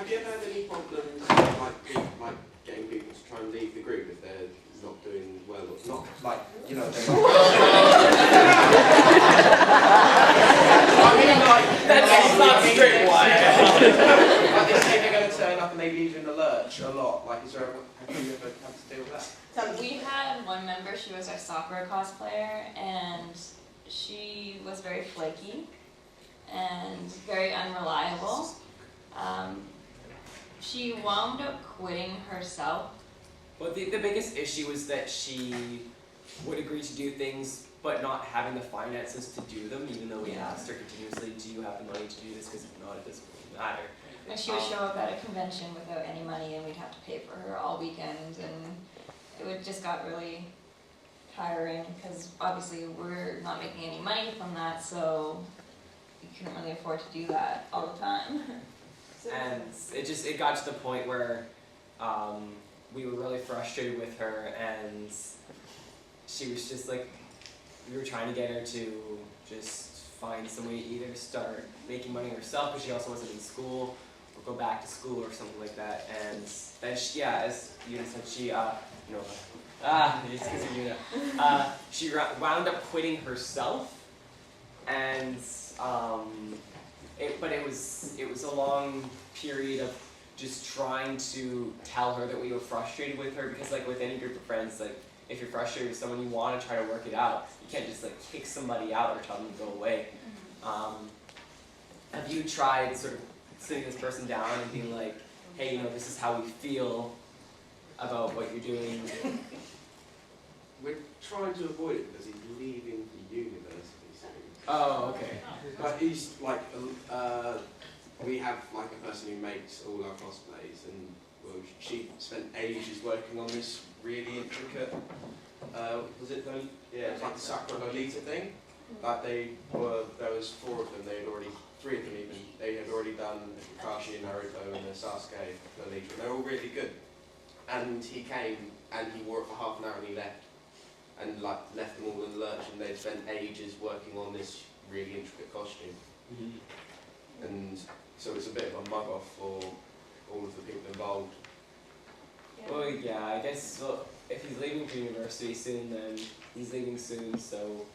Have you ever had any problems like getting people to try and leave the group if they're not doing well or not? Like, you know, they're I mean, like, that's not straight one. Like they say they're going to turn up and they leave in the lurch a lot. Like, have you ever had to deal with that? So we had one member, she was our soccer cosplayer, and she was very flaky and very unreliable. She wound up quitting herself. Well, the biggest issue was that she would agree to do things, but not having the finances to do them, even though we asked her continuously, do you have the money to do this? Because if not, it doesn't really matter. And she would show up at a convention without any money, and we'd have to pay for her all weekend, and it just got really tiring, because obviously we're not making any money from that, so we couldn't really afford to do that all the time. And it got to the point where we were really frustrated with her, and she was just like, we were trying to get her to just find some way to either start making money herself, but she also wasn't in school, or go back to school or something like that. And then she, as Una said, she she wound up quitting herself, and but it was a long period of just trying to tell her that we were frustrated with her, because like with any group of friends, like if you're frustrated with someone, you want to try to work it out. You can't just like kick somebody out or tell them to go away. Have you tried sort of sitting this person down and being like, hey, this is how we feel about what you're doing? We're trying to avoid it because he's leaving the university soon. Oh, okay. But he's like, we have like a person who makes all our cosplays, and well, she spent ages working on this really intricate, was it the, yeah, it's like the Sakura Lolita thing. Like there was 4 of them, three of them even, they had already done Kakashi and Naruto and the Sasuke Lolita, and they're all really good. And he came and he wore it for half an hour and he left. And like left them all in the lurch, and they'd spent ages working on this really intricate costume. Mm-hmm. And so it's a bit of a mug off for all of the people involved. Yeah. Well, yeah, I guess if he's leaving for university soon, then he's leaving soon, so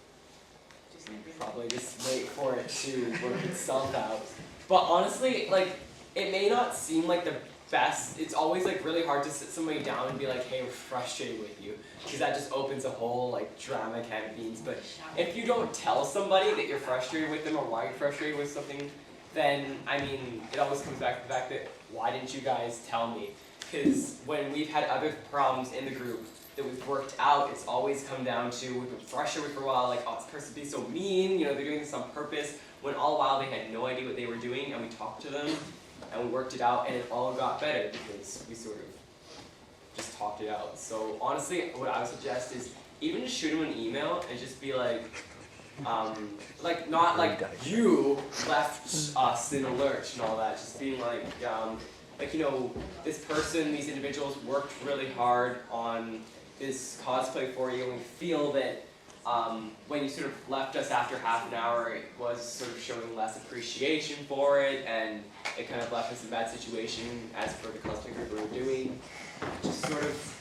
probably just wait for it to work itself out. But honestly, like, it may not seem like the best. It's always like really hard to sit somebody down and be like, hey, we're frustrated with you, because that just opens a whole like drama can of beans. But if you don't tell somebody that you're frustrated with them or why you're frustrated with something, then I mean, it always comes back to the fact that why didn't you guys tell me? Because when we've had other problems in the group that we've worked out, it's always come down to we've been frustrated for a while, like, oh, this person's being so mean, they're doing this on purpose, when all the while they had no idea what they were doing, and we talked to them and we worked it out, and it all got better because we sort of just talked it out. So honestly, what I would suggest is even just shoot them an email and just be like, not like you left us in a lurch and all that, just being like, this person, these individuals worked really hard on this cosplay for you, and we feel that when you sort of left us after half an hour, it was sort of showing less appreciation for it, and it kind of left us in a bad situation as for the cosplay group we were doing. Just sort of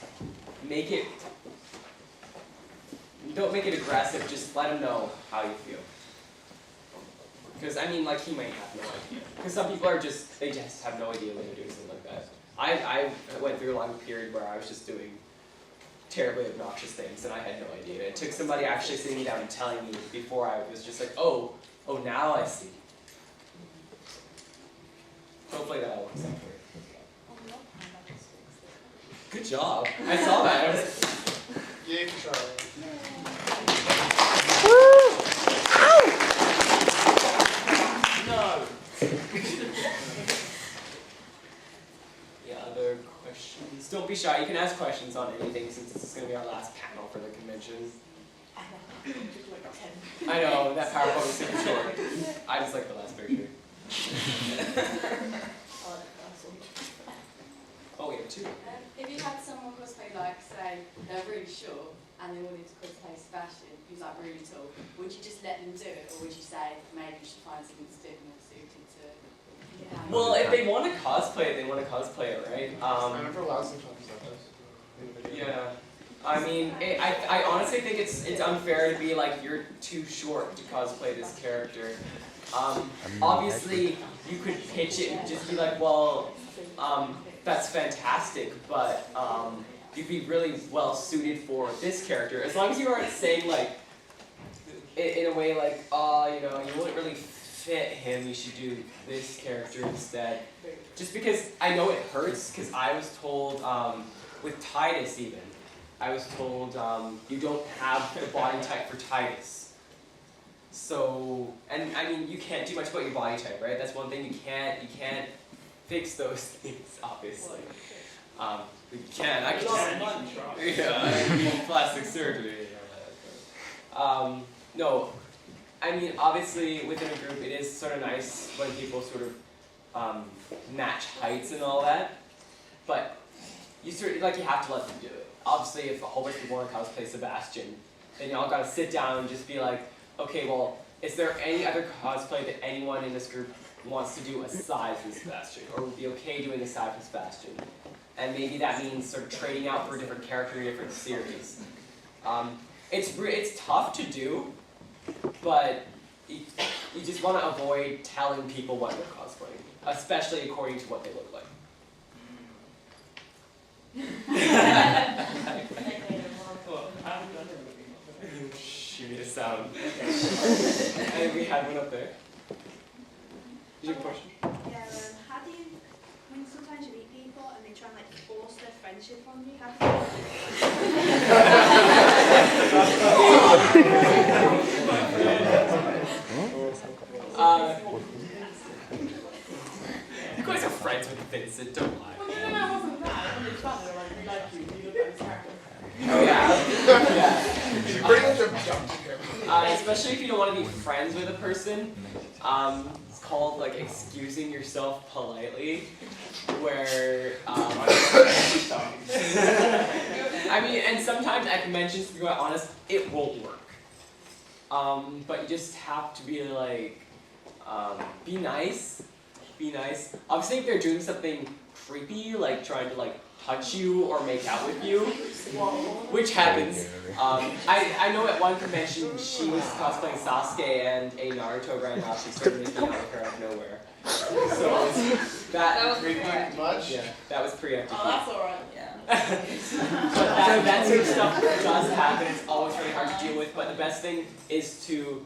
don't make it aggressive, just let him know how you feel. Because, I mean, like, he might have no idea. Because some people they just have no idea when they're doing something like that. I went through a long period where I was just doing terribly obnoxious things, and I had no idea. It took somebody actually sitting me down and telling me before I was just like, oh, now I see. Hopefully that works out for you. Good job. I saw that. Yeah, Charlie. No. Yeah, other questions? Don't be shy. You can ask questions on anything since this is going to be our last panel for the convention. I know, that PowerPoint was super short. I just like the last picture. Oh, we have 2. If you had someone cosplay, like, say, they're really short and they wanted to cosplay Sebastian, who's like really tall, would you just let them do it, or would you say maybe you should find something that's a bit more suited to Well, if they want to cosplay it, they want to cosplay it, right? I never allowed some times like this. Yeah. I mean, I honestly think it's unfair to be like, you're too short to cosplay this character. Obviously, you could pitch it and just be like, well, that's fantastic, but you'd be really well suited for this character. As long as you aren't saying like, in a way like, you know, you wouldn't really fit him, you should do this character instead. Just because I know it hurts, because I was told, with Titus even, I was told you don't have the body type for Titus. So, and I mean, you can't do much about your body type, right? That's one thing you can't fix those things, obviously. You can, I can. Yeah, plastic surgery. No, I mean, obviously within a group it is sort of nice when people sort of match heights and all that, but you sort of, like, you have to let them do it. Obviously, if a whole bunch of people want to cosplay Sebastian, then y'all gotta sit down and just be like, okay, well, is there any other cosplay that anyone in this group wants to do aside from Sebastian, or would be okay doing aside from Sebastian? And maybe that means sort of trading out for a different character in a different series. It's tough to do, but you just want to avoid telling people what they're cosplaying, especially according to what they look like. Shoot me a sound. I think we had one up there. Did you have a question? Yeah, how do you, I mean, sometimes you meet people and they try and like force their friendship on you. How You guys are friends with Vincent, don't lie. Well, no, it wasn't that. I wanted fun. They were like, we like you. You look like this character. Yeah. You pretty much have jumped him. Especially if you don't want to be friends with a person. It's called like excusing yourself politely, where I mean, and sometimes at conventions, to be quite honest, it won't work. But you just have to be like, be nice. Be nice. Obviously, if they're doing something creepy, like trying to like touch you or make out with you, which happens. I know at one convention she was cosplaying Sasuke and a Naruto grandmaster started making out with her out of nowhere. So that was correct. Much? Yeah, that was preemptive. Oh, that's alright. Yeah. But that sort of stuff does happen. It's always really hard to deal with. But the best thing is to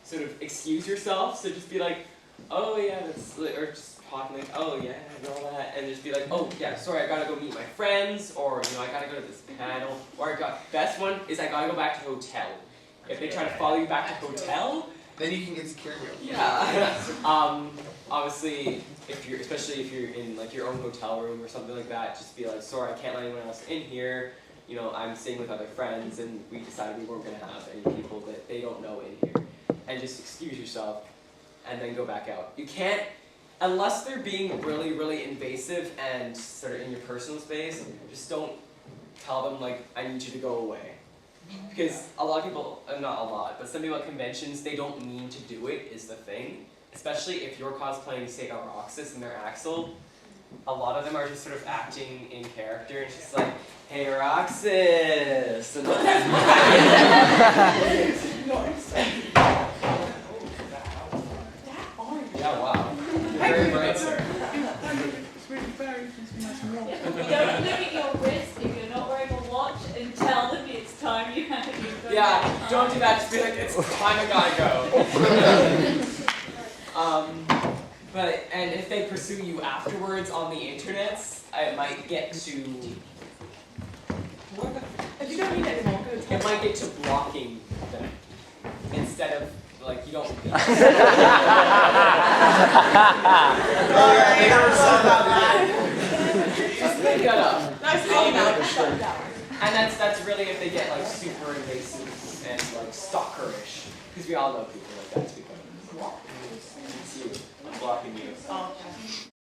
sort of excuse yourself. So just be like, oh yeah, that's, or just talking like, oh yeah, and all that, and just be like, oh yeah, sorry, I gotta go meet my friends, or you know, I gotta go to this panel, or best one is I gotta go back to hotel. If they try to follow you back to hotel, Then you can get security. yeah. Obviously, especially if you're in like your own hotel room or something like that, just be like, sorry, I can't let anyone else in here. You know, I'm staying with other friends, and we decided we weren't gonna have any people that they don't know in here, and just excuse yourself, and then go back out. You can't, unless they're being really, really invasive and sort of in your personal space, just don't tell them like, I need you to go away. Because a lot of people, not a lot, but some people at conventions, they don't mean to do it, is the thing. Especially if you're cosplaying, say, a Roxas and they're Axel. A lot of them are just sort of acting in character, and it's just like, hey Roxas! And yeah, wow. You're very bright, sir. You don't look at your wrist if you're not wearing a watch and tell them it's time you have to go. Yeah, don't do that, just be like, it's time, I gotta go. And if they pursue you afterwards on the internets, it might get to... If you don't need it anymore, go It might get to blocking them, instead of, like, you don't... They never saw that. Just make that up. Nice calling out. Shut it down. And that's really if they get, like, super invasive and, like, stalkerish. Because we all know people like that, to be quite honest. It's you. I'm blocking you. Oh, okay.